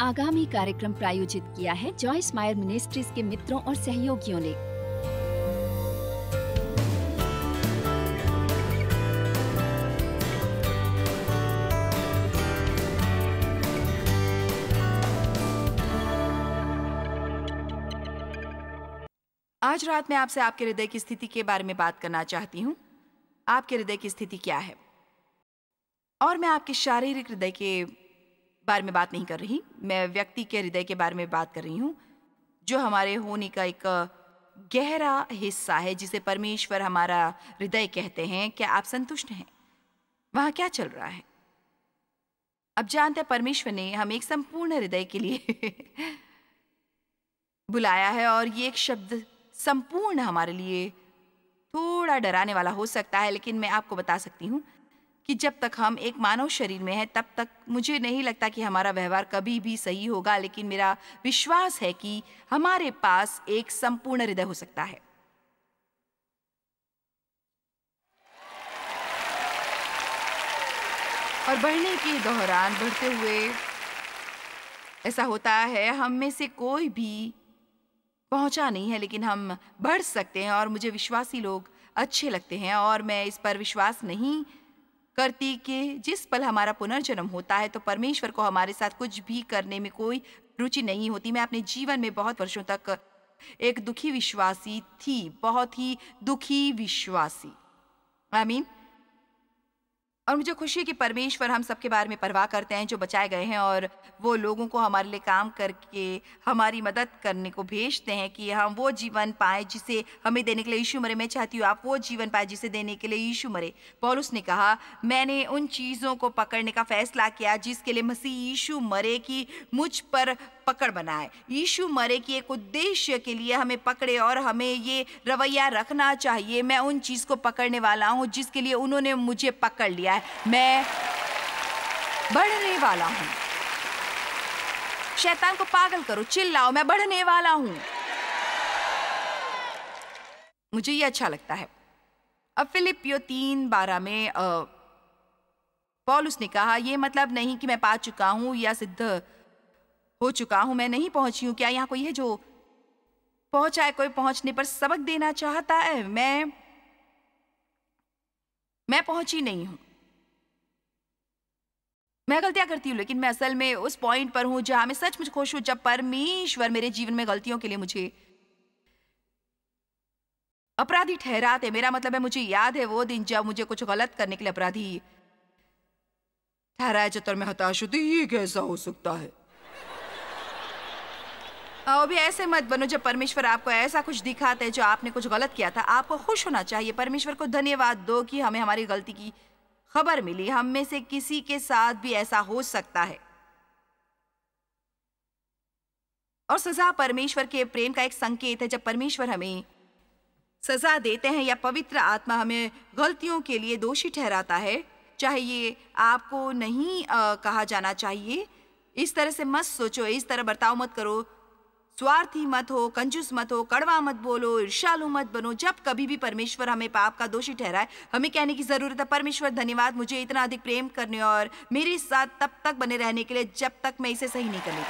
आगामी कार्यक्रम प्रायोजित किया है जॉयस मायर मिनिस्ट्रीज के मित्रों और सहयोगियों ने। आज रात मैं आपसे आपके हृदय की स्थिति के बारे में बात करना चाहती हूँ। आपके हृदय की स्थिति क्या है? और मैं आपके शारीरिक हृदय के बारे में बात नहीं कर रही, मैं व्यक्ति के हृदय के बारे में बात कर रही हूँ, जो हमारे होने का एक गहरा हिस्सा है, जिसे परमेश्वर हमारा हृदय कहते हैं। क्या आप संतुष्ट हैं? वहाँ क्या चल रहा है? अब जानते हैं, परमेश्वर ने हमें एक संपूर्ण हृदय के लिए बुलाया है, और ये एक शब्द संपूर्ण हमारे लिए थोड़ा डराने वाला हो सकता है, लेकिन मैं आपको बता सकती हूँ कि जब तक हम एक मानव शरीर में हैं, तब तक मुझे नहीं लगता कि हमारा व्यवहार कभी भी सही होगा, लेकिन मेरा विश्वास है कि हमारे पास एक संपूर्ण हृदय हो सकता है। और बढ़ने के दौरान, बढ़ते हुए ऐसा होता है, हम में से कोई भी पहुंचा नहीं है, लेकिन हम बढ़ सकते हैं, और मुझे विश्वासी लोग अच्छे लगते हैं। और मैं इस पर विश्वास नहीं करती कि जिस पल हमारा पुनर्जन्म होता है तो परमेश्वर को हमारे साथ कुछ भी करने में कोई रुचि नहीं होती। मैं अपने जीवन में बहुत वर्षों तक एक दुखी विश्वासी थी, बहुत ही दुखी विश्वासी। आमीन। और मुझे खुशी है कि परमेश्वर हम सबके बारे में परवाह करते हैं जो बचाए गए हैं, और वो लोगों को हमारे लिए काम करके हमारी मदद करने को भेजते हैं कि हम वो जीवन पाएं जिसे हमें देने के लिए यीशु मरे। मैं चाहती हूँ आप वो जीवन पाएं जिसे देने के लिए यीशु मरे। पौलुस ने कहा, मैंने उन चीज़ों को पकड़ने का फैसला किया जिसके लिए मसीह यीशु मरे की मुझ पर पकड़ बनाए। यीशु मरे की एक उद्देश्य के लिए हमें पकड़े, और हमें ये रवैया रखना चाहिए, मैं उन चीज को पकड़ने वाला हूँ जिसके लिए उन्होंने मुझे पकड़ लिया है। मैं बढ़ने वाला हूँ। शैतान को पागल करो, चिल्लाओ, मैं बढ़ने वाला हूँ। मुझे ये अच्छा लगता है। अब फिलिपियो 3:12 में पौलुस ने कहा, ये मतलब नहीं कि मैं पा चुका हूँ या सिद्ध हो चुका हूं, मैं नहीं पहुंची हूं। क्या यहाँ कोई है जो पहुंचा है? कोई पहुंचने पर सबक देना चाहता है? मैं पहुंची नहीं हूं। मैं गलतियां करती हूं, लेकिन मैं असल में उस पॉइंट पर हूं जहां मैं सचमुच खुश हूं, जब परमेश्वर मेरे जीवन में गलतियों के लिए मुझे अपराधी ठहराते। मेरा मतलब है, मुझे याद है वो दिन जब मुझे कुछ गलत करने के लिए अपराधी ठहराया जाता, और मैं हताश होती, ये कैसा हो सकता है? और भी ऐसे मत बनो जब परमेश्वर आपको ऐसा कुछ दिखाते हैं जो आपने कुछ गलत किया था। आपको खुश होना चाहिए, परमेश्वर को धन्यवाद दो कि हमें हमारी गलती की खबर मिली। हम में से किसी के साथ भी ऐसा हो सकता है। और सजा परमेश्वर के प्रेम का एक संकेत है। जब परमेश्वर हमें सजा देते हैं या पवित्र आत्मा हमें गलतियों के लिए दोषी ठहराता है, चाहे ये आपको नहीं कहा जाना चाहिए, इस तरह से मत सोचो, इस तरह बर्ताव मत करो, स्वार्थी मत हो, कंजूस मत हो, कड़वा मत बोलो, ईर्ष्यालु मत बनो। जब कभी भी परमेश्वर हमें पाप का दोषी ठहराए, हमें कहने की जरूरत है, परमेश्वर धन्यवाद मुझे इतना अधिक प्रेम करने और मेरे साथ तब तक बने रहने के लिए जब तक मैं इसे सही नहीं कर लेती।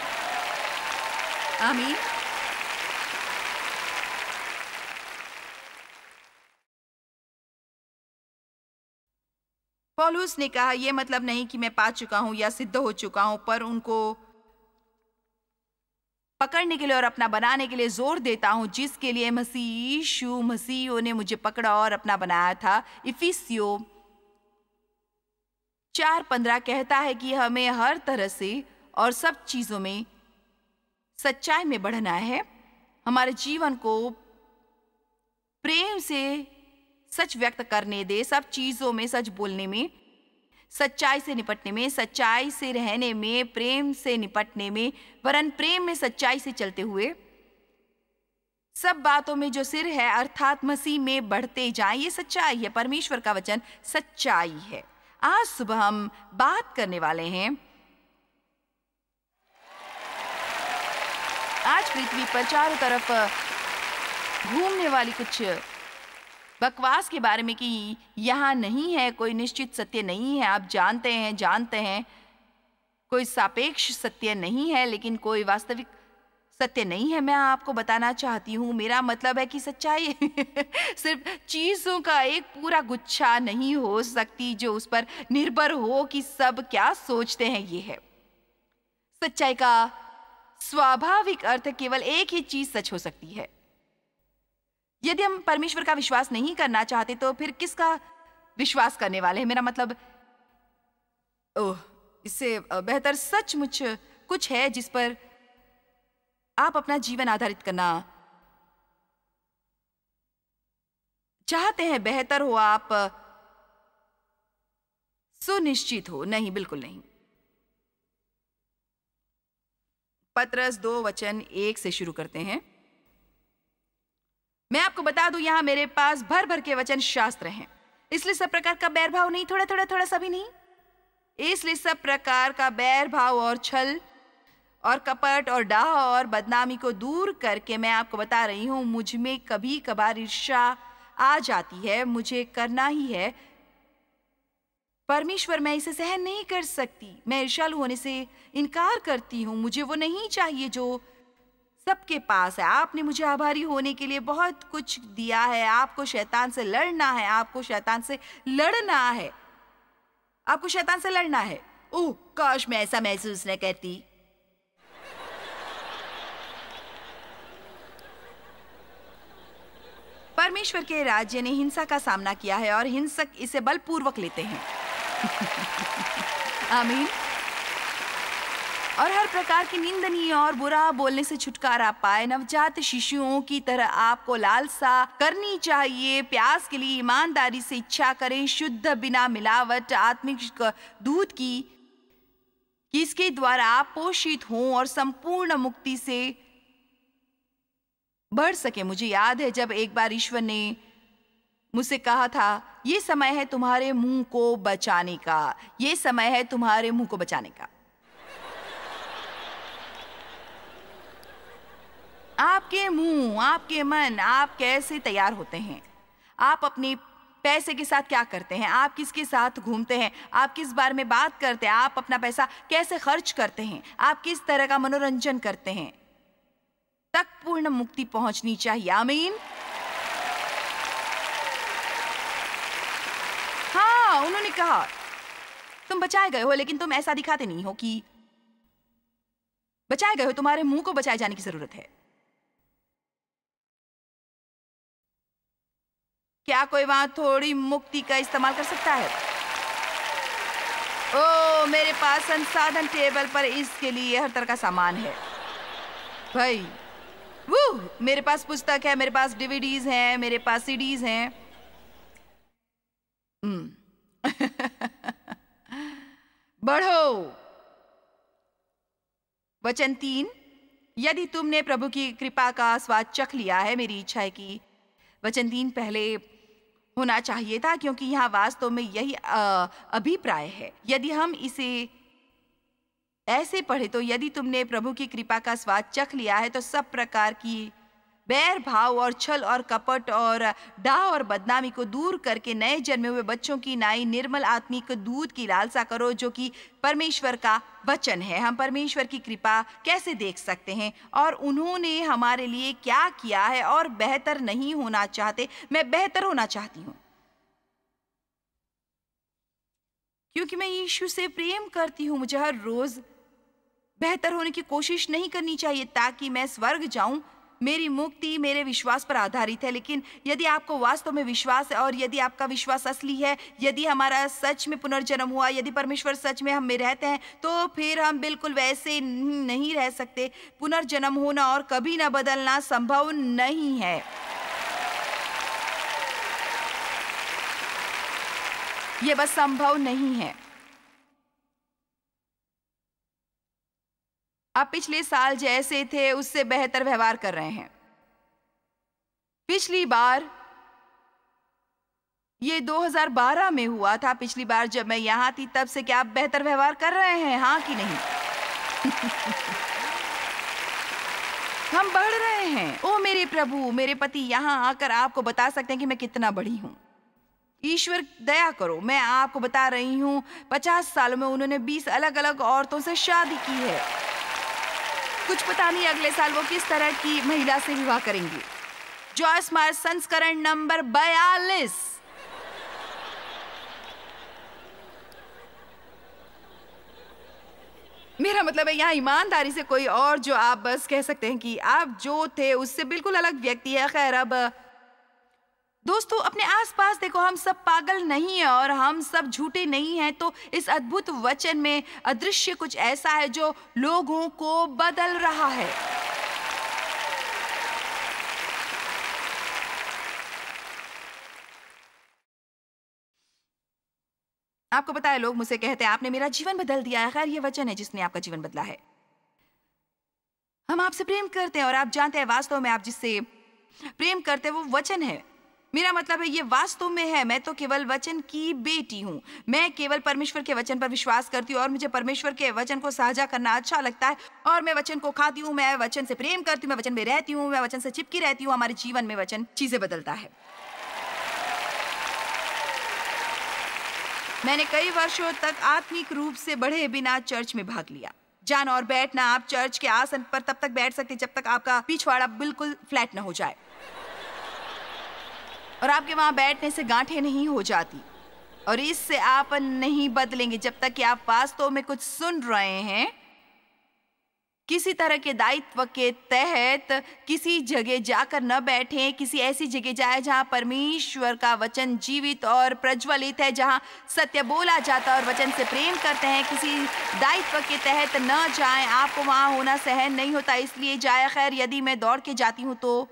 आमीन। पौलुस ने कहा, यह मतलब नहीं कि मैं पा चुका हूं या सिद्ध हो चुका हूं, पर उनको पकड़ने के लिए और अपना बनाने के लिए जोर देता हूं, जिसके लिए मसीह ने मुझे पकड़ा और अपना बनाया था। इफिसियो 4:15 कहता है कि हमें हर तरह से और सब चीजों में सच्चाई में बढ़ना है। हमारे जीवन को प्रेम से सच व्यक्त करने दे, सब चीजों में सच बोलने में, सच्चाई से निपटने में, सच्चाई से रहने में, प्रेम से निपटने में, वरन प्रेम में सच्चाई से चलते हुए सब बातों में जो सिर है अर्थात मसीह में बढ़ते जाएं। ये सच्चाई है, परमेश्वर का वचन सच्चाई है। आज सुबह हम बात करने वाले हैं आज पृथ्वी पर चारों तरफ घूमने वाली कुछ बकवास के बारे में कि यहाँ नहीं है, कोई निश्चित सत्य नहीं है। आप जानते हैं कोई सापेक्ष सत्य नहीं है, लेकिन कोई वास्तविक सत्य नहीं है। मैं आपको बताना चाहती हूँ, मेरा मतलब है कि सच्चाई सिर्फ चीजों का एक पूरा गुच्छा नहीं हो सकती जो उस पर निर्भर हो कि सब क्या सोचते हैं। ये है सच्चाई का स्वाभाविक अर्थ। केवल एक ही चीज सच हो सकती है। यदि हम परमेश्वर का विश्वास नहीं करना चाहते तो फिर किसका विश्वास करने वाले हैं? मेरा मतलब, ओह, इससे बेहतर सचमुच कुछ है जिस पर आप अपना जीवन आधारित करना चाहते हैं। बेहतर हो, आप सुनिश्चित हो। नहीं, बिल्कुल नहीं। पतरस 2:1 से शुरू करते हैं। मैं आपको बता दूं, यहां मेरे पास भर भर के वचन शास्त्र हैं, इसलिए सब प्रकार का बैर भाव नहीं, थोड़ा थोड़ा थोड़ा सा भी नहीं। इसलिए सब प्रकार का बैर भाव और छल और कपट और डाह और बदनामी को दूर करके, मैं आपको बता रही हूं, मुझ में कभी कभार ईर्ष्या आ जाती है। मुझे करना ही है। परमेश्वर, मैं इसे सहन नहीं कर सकती। मैं ईर्ष्यालु होने से इनकार करती हूँ। मुझे वो नहीं चाहिए जो सबके पास है। आपने मुझे आभारी होने के लिए बहुत कुछ दिया है। आपको शैतान से लड़ना है। आपको शैतान से लड़ना है। आपको शैतान से लड़ना है। ओह, काश मैं ऐसा महसूस न करती। परमेश्वर के राज्य ने हिंसा का सामना किया है और हिंसक इसे बलपूर्वक लेते हैं। आमीन। और हर प्रकार की निंदनीय और बुरा बोलने से छुटकारा पाए। नवजात शिशुओं की तरह आपको लालसा करनी चाहिए। प्यास के लिए ईमानदारी से इच्छा करें, शुद्ध, बिना मिलावट आत्मिक दूध की, कि इसके द्वारा आप पोषित हों और संपूर्ण मुक्ति से बढ़ सके। मुझे याद है जब एक बार ईश्वर ने मुझसे कहा था, ये समय है तुम्हारे मुंह को बचाने का। ये समय है तुम्हारे मुंह को बचाने का। आपके मुंह, आपके मन, आप कैसे तैयार होते हैं? आप अपने पैसे के साथ क्या करते हैं? आप किसके साथ घूमते हैं? आप किस बारे में बात करते हैं? आप अपना पैसा कैसे खर्च करते हैं? आप किस तरह का मनोरंजन करते हैं? तक पूर्ण मुक्ति पहुंचनी चाहिए। आमीन। हाँ, उन्होंने कहा तुम बचाए गए हो, लेकिन तुम ऐसा दिखाते नहीं हो कि बचाए गए हो। तुम्हारे मुंह को बचाए जाने की जरूरत है। क्या कोई वहां थोड़ी मुक्ति का इस्तेमाल कर सकता है? ओ, मेरे पास संसाधन टेबल पर इसके लिए हर तरह का सामान है भाई। वो मेरे पास पुस्तक है, मेरे पास डीवीडीज हैं, मेरे पास सीडीज हैं। बढ़ो। वचन 3, यदि तुमने प्रभु की कृपा का स्वाद चख लिया है। मेरी इच्छा है कि वचन 3 पहले होना चाहिए था, क्योंकि यहाँ वास्तव में यही अभिप्राय है। यदि हम इसे ऐसे पढ़े तो, यदि तुमने प्रभु की कृपा का स्वाद चख लिया है तो सब प्रकार की बैर भाव और छल और कपट और डाह और बदनामी को दूर करके नए जन्मे हुए बच्चों की नाई निर्मल आत्मिक दूध की लालसा करो, जो कि परमेश्वर का वचन है। हम परमेश्वर की कृपा कैसे देख सकते हैं और उन्होंने हमारे लिए क्या किया है? और बेहतर नहीं होना चाहते। मैं बेहतर होना चाहती हूँ क्योंकि मैं यीशु से प्रेम करती हूँ। मुझे हर रोज बेहतर होने की कोशिश नहीं करनी चाहिए ताकि मैं स्वर्ग जाऊं। मेरी मुक्ति मेरे विश्वास पर आधारित है। लेकिन यदि आपको वास्तव में विश्वास है और यदि आपका विश्वास असली है, यदि हमारा सच में पुनर्जन्म हुआ, यदि परमेश्वर सच में हम में रहते हैं, तो फिर हम बिल्कुल वैसे नहीं रह सकते। पुनर्जन्म होना और कभी न बदलना संभव नहीं है। यह बस संभव नहीं है। आप पिछले साल जैसे थे उससे बेहतर व्यवहार कर रहे हैं। पिछली बार ये 2012 में हुआ था। पिछली बार जब मैं यहाँ थी तब से क्या आप बेहतर व्यवहार कर रहे हैं? हाँ कि नहीं? हम बढ़ रहे हैं। ओ मेरे प्रभु, मेरे पति यहाँ आकर आपको बता सकते हैं कि मैं कितना बड़ी हूँ। ईश्वर दया करो, मैं आपको बता रही हूँ 50 सालों में उन्होंने 20 अलग अलग औरतों से शादी की है। कुछ पता नहीं अगले साल वो किस तरह की महिला से विवाह करेंगे। जॉयस मायर संस्करण नंबर 42। मेरा मतलब है यहाँ ईमानदारी से कोई और जो आप बस कह सकते हैं कि आप जो थे उससे बिल्कुल अलग व्यक्ति है। खैर, अब दोस्तों अपने आसपास देखो, हम सब पागल नहीं है और हम सब झूठे नहीं हैं। तो इस अद्भुत वचन में अदृश्य कुछ ऐसा है जो लोगों को बदल रहा है। आपको पता है, लोग मुझसे कहते हैं आपने मेरा जीवन बदल दिया है। खैर, ये वचन है जिसने आपका जीवन बदला है। हम आपसे प्रेम करते हैं और आप जानते हैं वास्तव में आप जिससे प्रेम करते हैं वो वचन है। मेरा मतलब है ये वास्तव में है। मैं तो केवल वचन की बेटी हूँ। मैं केवल परमेश्वर के वचन पर विश्वास करती हूँ और मुझे परमेश्वर के वचन को साझा करना अच्छा लगता है। और मैं वचन को खाती हूँ, मैं वचन से प्रेम करती हूँ, मैं वचन में रहती हूँ, मैं वचन से चिपकी रहती हूँ। हमारे जीवन में वचन चीजें बदलता है। मैंने कई वर्षों तक आत्मिक रूप से बढ़े बिना चर्च में भाग लिया। जाना और बैठना, आप चर्च के आसन पर तब तक बैठ सकते जब तक आपका पिछवाड़ा बिल्कुल फ्लैट न हो जाए और आपके वहां बैठने से गांठें नहीं हो जाती। और इससे आप नहीं बदलेंगे जब तक कि आप वास्तव में कुछ सुन रहे हैं। किसी तरह के दायित्व के तहत किसी जगह जाकर न बैठें। किसी ऐसी जगह जाए जहां परमेश्वर का वचन जीवित और प्रज्वलित है, जहां सत्य बोला जाता है और वचन से प्रेम करते हैं। किसी दायित्व के तहत न जाएं, आपको वहां होना सहन नहीं होता, इसलिए जाए। खैर, यदि मैं दौड़ के जाती हूं तो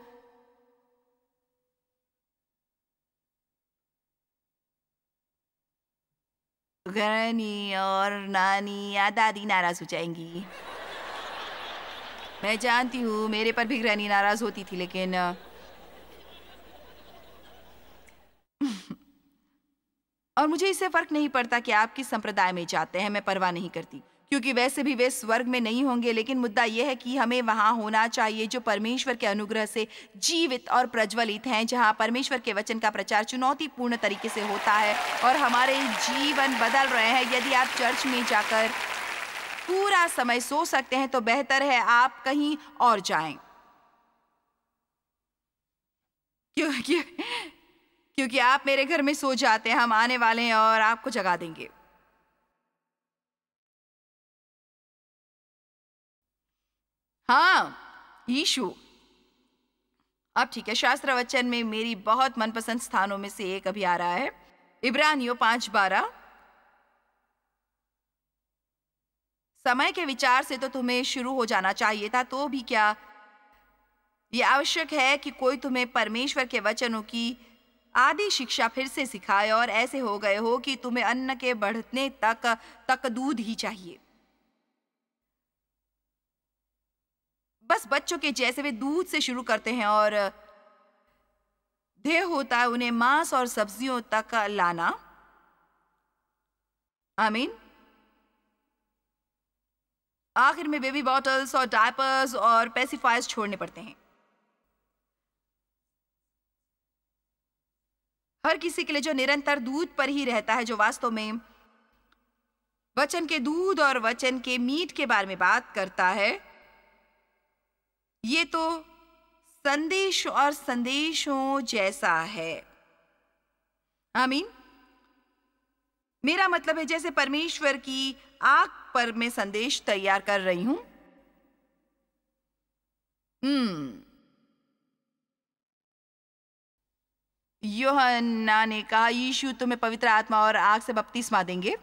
ग्रैनी और नानी या दादी नाराज हो जाएंगी। मैं जानती हूँ मेरे पर भी ग्रैनी नाराज होती थी, लेकिन और मुझे इससे फर्क नहीं पड़ता कि आप किस संप्रदाय में जाते हैं, मैं परवाह नहीं करती, क्योंकि वैसे भी वे स्वर्ग में नहीं होंगे। लेकिन मुद्दा यह है कि हमें वहां होना चाहिए जो परमेश्वर के अनुग्रह से जीवित और प्रज्वलित हैं, जहां परमेश्वर के वचन का प्रचार चुनौतीपूर्ण तरीके से होता है और हमारे जीवन बदल रहे हैं। यदि आप चर्च में जाकर पूरा समय सो सकते हैं तो बेहतर है आप कहीं और जाएं, क्योंकि आप मेरे घर में सो जाते हैं। हम आने वाले हैं और आपको जगा देंगे। हाँ, यीशु। अब ठीक है, शास्त्र वचन में मेरी बहुत मनपसंद स्थानों में से एक अभी आ रहा है, इब्रानियों 5:12। समय के विचार से तो तुम्हें शुरू हो जाना चाहिए था, तो भी क्या यह आवश्यक है कि कोई तुम्हें परमेश्वर के वचनों की आदि शिक्षा फिर से सिखाए और ऐसे हो गए हो कि तुम्हें अन्न के बढ़ने तक दूध ही चाहिए। बस बच्चों के जैसे वे दूध से शुरू करते हैं और ध्येय होता है उन्हें मांस और सब्जियों तक लाना। आमीन। आखिर में बेबी बॉटल्स और डायपर्स और पेसिफायर्स छोड़ने पड़ते हैं। हर किसी के लिए जो निरंतर दूध पर ही रहता है, जो वास्तव में वचन के दूध और वचन के मीट के बारे में बात करता है, ये तो संदेश और संदेशों जैसा है। आमीन। मेरा मतलब है जैसे परमेश्वर की आग पर मैं संदेश तैयार कर रही हूं। यूहन्ना ने कहा यीशु तुम्हें पवित्र आत्मा और आग से बपतिस्मा देंगे।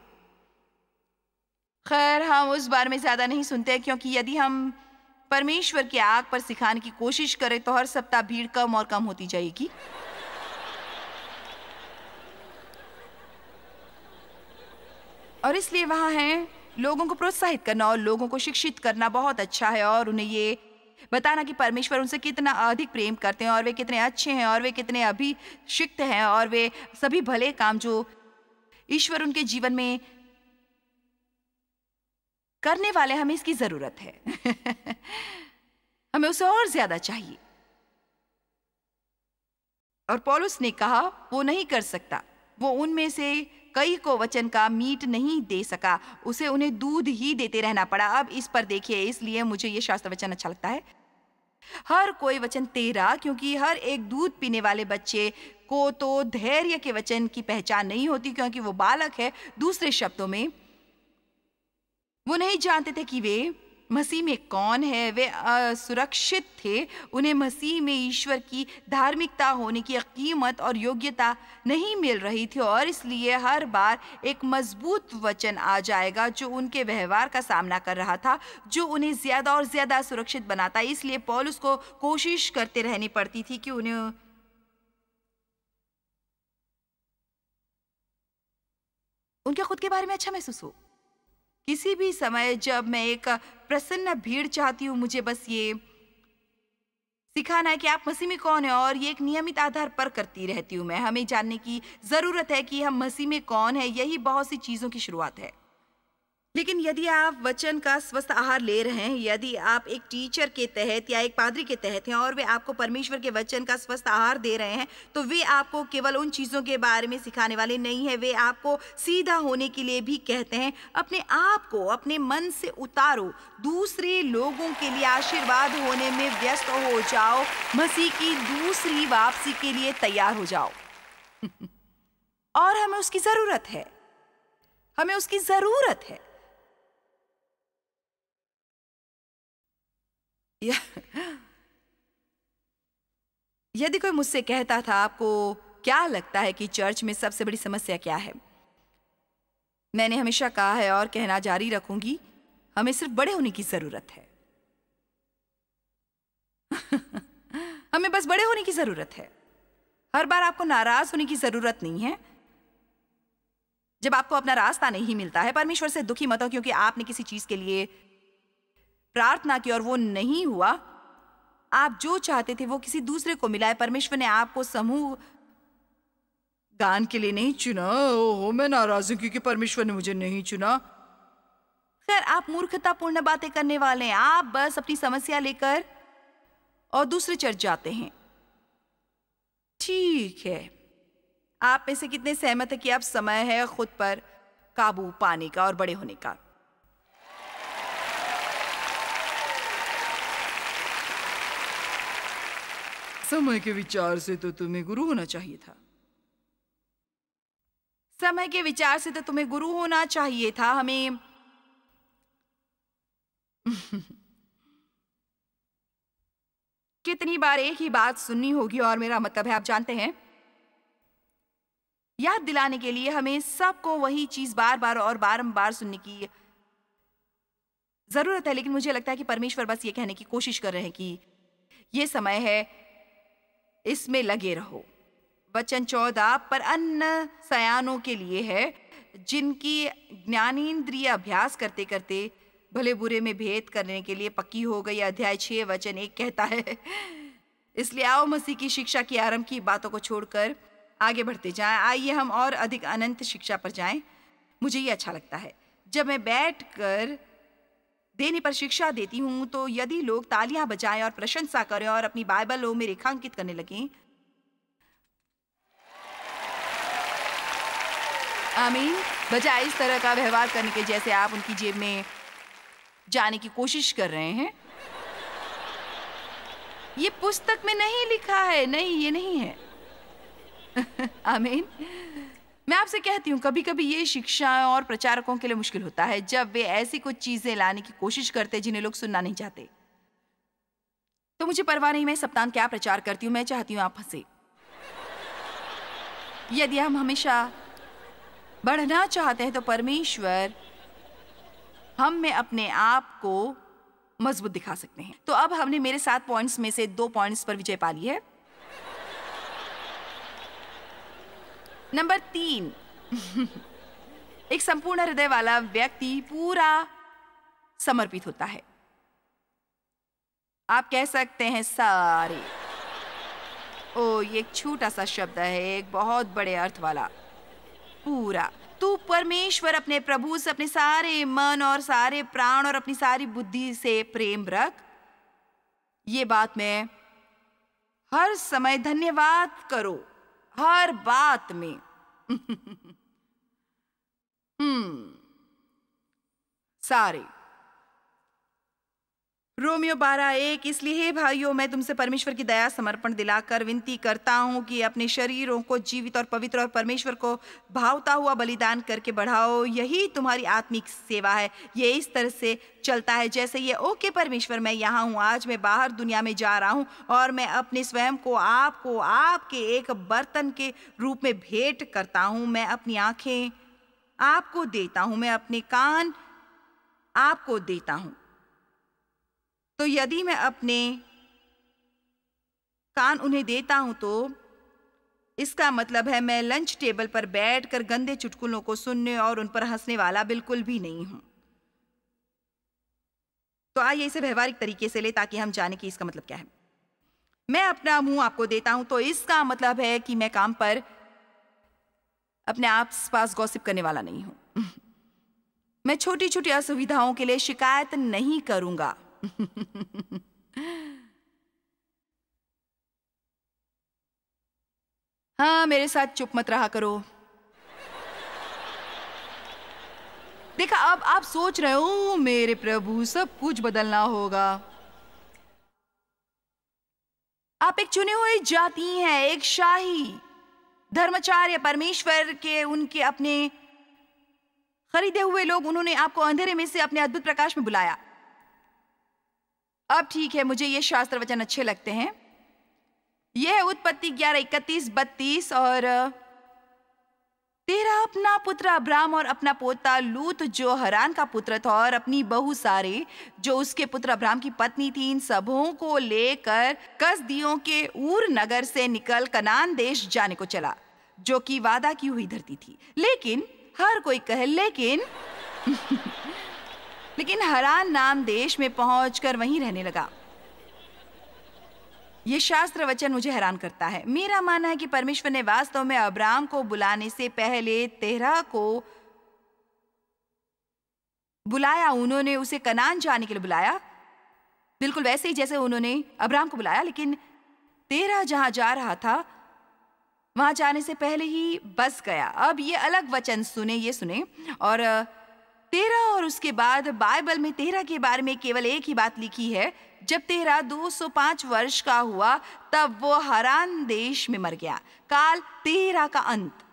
खैर, हम उस बारे में ज्यादा नहीं सुनते, क्योंकि यदि हम परमेश्वर की आग पर सिखाने की कोशिश करें तो हर सप्ताह भीड़ कम और कम होती जाएगी। और इसलिए वहां है लोगों को प्रोत्साहित करना और लोगों को शिक्षित करना बहुत अच्छा है, और उन्हें ये बताना कि परमेश्वर उनसे कितना अधिक प्रेम करते हैं और वे कितने अच्छे हैं और वे कितने अभिषिक्त हैं और वे सभी भले काम जो ईश्वर उनके जीवन में करने वाले, हमें इसकी जरूरत है। हमें उसे और ज्यादा चाहिए। और पौलुस ने कहा वो नहीं कर सकता, वो उनमें से कई को वचन का मीट नहीं दे सका, उसे उन्हें दूध ही देते रहना पड़ा। अब इस पर देखिए, इसलिए मुझे ये शास्त्र वचन अच्छा लगता है। हर कोई वचन तेरा, क्योंकि हर एक दूध पीने वाले बच्चे को तो धैर्य के वचन की पहचान नहीं होती, क्योंकि वो बालक है। दूसरे शब्दों में, वो नहीं जानते थे कि वे मसीह में कौन है। वे असुरक्षित थे। उन्हें मसीह में ईश्वर की धार्मिकता होने की कीमत और योग्यता नहीं मिल रही थी, और इसलिए हर बार एक मजबूत वचन आ जाएगा जो उनके व्यवहार का सामना कर रहा था, जो उन्हें ज्यादा और ज्यादा सुरक्षित बनाता। इसलिए पौलुस को कोशिश करते रहनी पड़ती थी कि उन्हें उनके खुद के बारे में अच्छा महसूस हो। किसी भी समय जब मैं एक प्रसन्न भीड़ चाहती हूँ, मुझे बस ये सिखाना है कि आप मसीह में कौन है, और ये एक नियमित आधार पर करती रहती हूँ मैं। हमें जानने की जरूरत है कि हम मसीह में कौन है। यही बहुत सी चीजों की शुरुआत है। लेकिन यदि आप वचन का स्वस्थ आहार ले रहे हैं, यदि आप एक टीचर के तहत या एक पादरी के तहत हैं और वे आपको परमेश्वर के वचन का स्वस्थ आहार दे रहे हैं, तो वे आपको केवल उन चीज़ों के बारे में सिखाने वाले नहीं हैं, वे आपको सीधा होने के लिए भी कहते हैं। अपने आप को अपने मन से उतारो, दूसरे लोगों के लिए आशीर्वाद होने में व्यस्त हो जाओ, मसीह की दूसरी वापसी के लिए तैयार हो जाओ। और हमें उसकी ज़रूरत है, हमें उसकी ज़रूरत है। यदि कोई मुझसे कहता था, आपको क्या लगता है कि चर्च में सबसे बड़ी समस्या क्या है, मैंने हमेशा कहा है और कहना जारी रखूंगी, हमें सिर्फ बड़े होने की जरूरत है। हमें बस बड़े होने की जरूरत है। हर बार आपको नाराज होने की जरूरत नहीं है। जब आपको अपना रास्ता नहीं मिलता है, परमेश्वर से दुखी मत हो क्योंकि आपने किसी चीज के लिए प्रार्थना की और वो नहीं हुआ। आप जो चाहते थे वो किसी दूसरे को मिला है। परमेश्वर ने आपको समूह गान के लिए नहीं चुना। ओह, मैं नाराज हूं क्योंकि परमेश्वर ने मुझे नहीं चुना। खैर, आप मूर्खतापूर्ण बातें करने वाले हैं। आप बस अपनी समस्या लेकर और दूसरे चर्च जाते हैं। ठीक है, आप में से कितने सहमत है कि अब समय है खुद पर काबू पाने का और बड़े होने का? समय के विचार से तो तुम्हें गुरु होना चाहिए था। समय के विचार से तो तुम्हें गुरु होना चाहिए था। हमें कितनी बार एक ही बात सुननी होगी, और मेरा मतलब है, आप जानते हैं, याद दिलाने के लिए हमें सबको वही चीज बार बार और बारंबार सुनने की जरूरत है। लेकिन मुझे लगता है कि परमेश्वर बस ये कहने की कोशिश कर रहे हैं कि ये समय है, इसमें लगे रहो। वचन 14, पर अन्न सयानों के लिए है, जिनकी ज्ञानेंद्रिय अभ्यास करते करते भले बुरे में भेद करने के लिए पक्की हो गई। अध्याय 6 वचन 1 कहता है, इसलिए आओ मसीह की शिक्षा की आरंभ की बातों को छोड़कर आगे बढ़ते जाएं। आइए हम और अधिक अनंत शिक्षा पर जाएं। मुझे ये अच्छा लगता है। जब मैं बैठकर देने पर शिक्षा देती हूँ, तो यदि लोग तालियां बजाएं और प्रशंसा करें और अपनी बाइबलों में रेखांकित करने लगें, आमीन, बजाय इस तरह का व्यवहार करने के जैसे आप उनकी जेब में जाने की कोशिश कर रहे हैं। ये पुस्तक में नहीं लिखा है, नहीं, ये नहीं है। आमीन। मैं आपसे कहती हूँ, कभी कभी ये शिक्षा और प्रचारकों के लिए मुश्किल होता है जब वे ऐसी कुछ चीजें लाने की कोशिश करते हैं जिन्हें लोग सुनना नहीं चाहते। तो मुझे परवाह नहीं मैं सप्ताह क्या प्रचार करती हूँ, मैं चाहती हूँ आप हंसे। यदि हम हमेशा बढ़ना चाहते हैं तो परमेश्वर हम में अपने आप को मजबूत दिखा सकते हैं। तो अब हमने मेरे 7 पॉइंट्स में से 2 पॉइंट्स पर विजय पा ली है। नंबर 3, एक संपूर्ण हृदय वाला व्यक्ति पूरा समर्पित होता है। आप कह सकते हैं सारे। ओ, ये एक छोटा सा शब्द है, एक बहुत बड़े अर्थ वाला। पूरा। तू परमेश्वर अपने प्रभु से अपने सारे मन और सारे प्राण और अपनी सारी बुद्धि से प्रेम रख। ये बात में हर समय धन्यवाद करो, हर बात में। सारे रोमियो 12:1। इसलिए हे भाइयों, मैं तुमसे परमेश्वर की दया समर्पण दिलाकर विनती करता हूँ कि अपने शरीरों को जीवित और पवित्र और परमेश्वर को भावता हुआ बलिदान करके बढ़ाओ। यही तुम्हारी आत्मिक सेवा है। ये इस तरह से चलता है जैसे ये, ओके परमेश्वर, मैं यहाँ हूँ, आज मैं बाहर दुनिया में जा रहा हूँ और मैं अपने स्वयं को आपको आपके एक बर्तन के रूप में भेंट करता हूँ। मैं अपनी आंखें आपको देता हूँ, मैं अपने कान आपको देता हूँ। तो यदि मैं अपने कान उन्हें देता हूं तो इसका मतलब है मैं लंच टेबल पर बैठकर गंदे चुटकुलों को सुनने और उन पर हंसने वाला बिल्कुल भी नहीं हूं। तो आइए इसे व्यवहारिक तरीके से ले ताकि हम जाने कि इसका मतलब क्या है। मैं अपना मुंह आपको देता हूं तो इसका मतलब है कि मैं काम पर अपने आस पास गॉसिप करने वाला नहीं हूं। मैं छोटी छोटी असुविधाओं के लिए शिकायत नहीं करूंगा। हाँ, मेरे साथ चुप मत रहा करो। देखा, अब आप सोच रहे हो मेरे प्रभु सब कुछ बदलना होगा। आप एक चुनी हुई जाति हैं, एक शाही धर्माचार्य, परमेश्वर के उनके अपने खरीदे हुए लोग। उन्होंने आपको अंधेरे में से अपने अद्भुत प्रकाश में बुलाया। अब ठीक है, मुझे ये शास्त्र वचन अच्छे लगते हैं। यह है उत्पत्ति 11:31-32। और तेरा अपना पुत्र अब्राम और अपना पोता लूत जो हरान का पुत्र था और अपनी बहू सारे जो उसके पुत्र अब्राम की पत्नी थी, इन सबों को लेकर कसदियों के ऊर नगर से निकल कनान देश जाने को चला, जो कि वादा की हुई धरती थी। लेकिन हर कोई कहे लेकिन हरान नाम देश में पहुंचकर वहीं रहने लगा। ये शास्त्र वचन मुझे हैरान करता है। मेरा मानना है कि परमेश्वर ने वास्तव में अब्राम को बुलाने से पहले तेरह को बुलाया। उन्होंने उसे कनान जाने के लिए बुलाया, बिल्कुल वैसे ही जैसे उन्होंने अब्राम को बुलाया। लेकिन तेरह जहां जा रहा था वहां जाने से पहले ही बस गया। अब ये अलग वचन सुने, ये सुने। और तेरह और उसके बाद बाइबल में तेरह के बारे में केवल एक ही बात लिखी है। जब तेरह 205 वर्ष का हुआ तब वो हरान देश में मर गया। काल तेरह का अंत।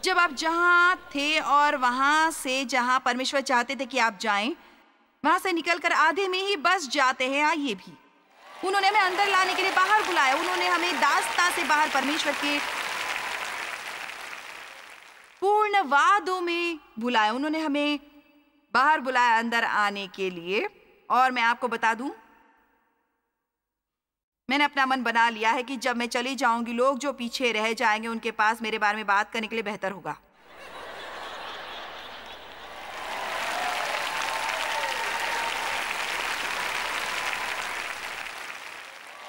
जब आप जहां थे और वहां से जहां परमेश्वर चाहते थे कि आप जाएं, वहां से निकलकर आधे में ही बस जाते हैं। आइए भी, उन्होंने हमें अंदर लाने के लिए बाहर बुलाया। उन्होंने हमें दास्ता से बाहर परमेश्वर के पूर्ण वादों में बुलाया। उन्होंने हमें बाहर बुलाया अंदर आने के लिए। और मैं आपको बता दूं, मैंने अपना मन बना लिया है कि जब मैं चली जाऊंगी, लोग जो पीछे रह जाएंगे उनके पास मेरे बारे में बात करने के लिए बेहतर होगा।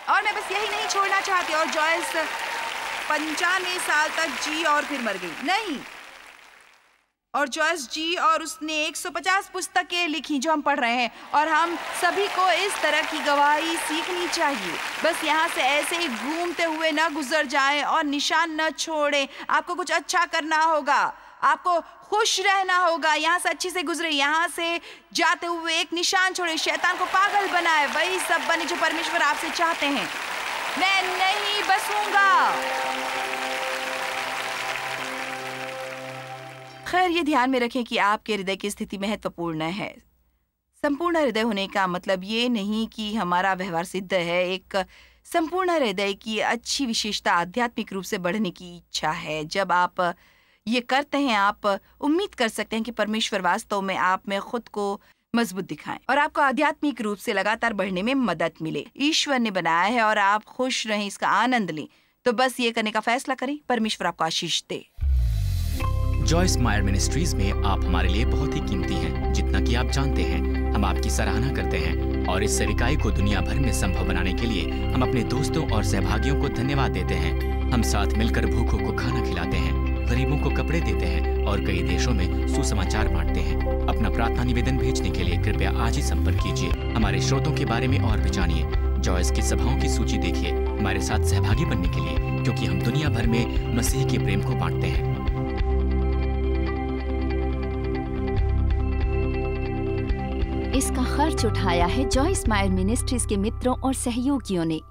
और मैं बस यही नहीं छोड़ना चाहती। और जॉयस 95 साल तक जी और फिर मर गई। नहीं, और जॉयस जी और उसने 150 पुस्तकें लिखी जो हम पढ़ रहे हैं। और हम सभी को इस तरह की गवाही सीखनी चाहिए। बस यहाँ से ऐसे ही घूमते हुए न गुजर जाएं और निशान न छोड़ें। आपको कुछ अच्छा करना होगा, आपको खुश रहना होगा। यहाँ से अच्छी से गुजरे, यहाँ से जाते हुए एक निशान छोड़े, शैतान को पागल बनाए, वही सब बने जो परमेश्वर आपसे चाहते हैं। मैं नहीं बसूंगा। खैर, ये ध्यान में रखें कि आपके हृदय की स्थिति महत्वपूर्ण है। संपूर्ण हृदय होने का मतलब ये नहीं कि हमारा व्यवहार सिद्ध है। एक संपूर्ण हृदय की अच्छी विशेषता आध्यात्मिक रूप से बढ़ने की इच्छा है। जब आप ये करते हैं, आप उम्मीद कर सकते हैं कि परमेश्वर वास्तव में आप में खुद को मजबूत दिखाएं और आपको आध्यात्मिक रूप से लगातार बढ़ने में मदद मिले। ईश्वर ने बनाया है और आप खुश रहें, इसका आनंद लें। तो बस ये करने का फैसला करें। परमेश्वर आपको आशीष दे। जॉयस मायर मिनिस्ट्रीज में आप हमारे लिए बहुत ही कीमती हैं। जितना कि आप जानते हैं, हम आपकी सराहना करते हैं और इस सेविकाई को दुनिया भर में संभव बनाने के लिए हम अपने दोस्तों और सहभागियों को धन्यवाद देते हैं। हम साथ मिलकर भूखों को खाना खिलाते हैं, गरीबों को कपड़े देते हैं और कई देशों में सुसमाचार बांटते हैं। अपना प्रार्थना निवेदन भेजने के लिए कृपया आज ही संपर्क कीजिए। हमारे स्रोतों के बारे में और भी जानिए जॉयस की सभाओं की सूची देखिए हमारे साथ सहभागी बनने के लिए, क्योंकि हम दुनिया भर में मसीह के प्रेम को बांटते हैं। इसका खर्च उठाया है जॉयस मायर मिनिस्ट्रीज के मित्रों और सहयोगियों ने।